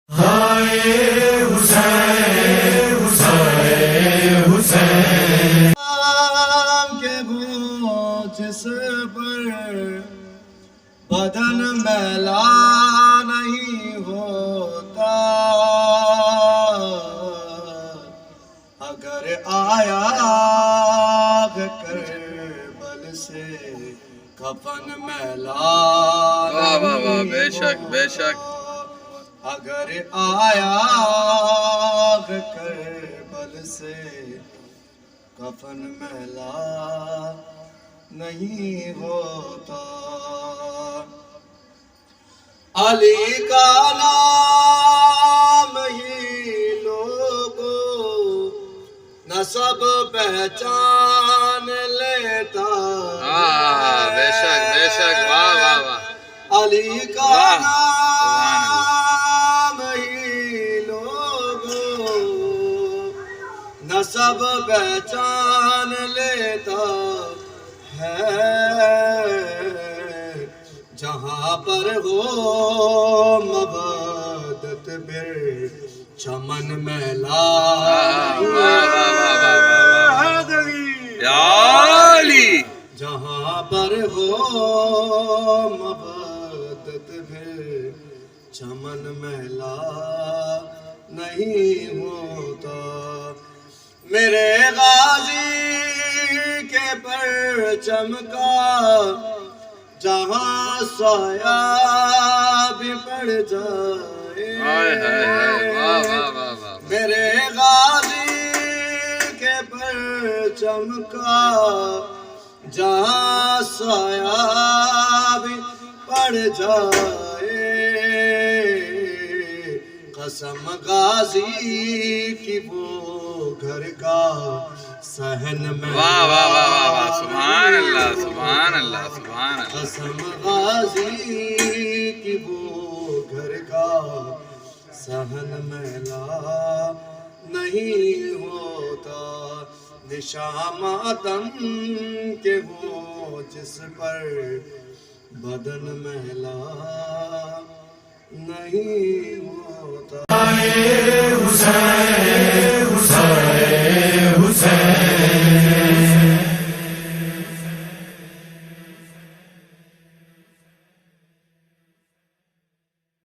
کے بوجھ پر بدن میلا نہیں ہوتا، اگر آیا کربل سے کفن میلا نہیں بے شک بے شک، اگر آیا کربل سے کفن میلا نہیں ہوتا۔ علی کا نام ہی لوگوں نسب پہچان لیتا ہے۔ بے شک بے شک، واہ واہ واہ، علی کا نام ہی لوگوں نسب پہچان لیتا ہے، جہاں پر ہو مبادت بر چمن میلا یا علی، جہاں پر ہو مبادت بر چمن میلا نہیں ہوتا۔ میرے غازی کے پرچم کا جہاں سایہ بھی پڑ جائے، میرے غازی کے پرچم کا جہاں سایہ بھی پڑ جائے، قسم غازی کی وہ گھر کا صحن میں، واہ واہ واہ واہ، سبحان اللہ سبحان اللہ سبحان اللہ، قسم غازی کی وہ گھر کا صحن میلا نہیں ہوتا، نشاں ماتم کے ہو جس پر بدن میلا نہیں ہوتا۔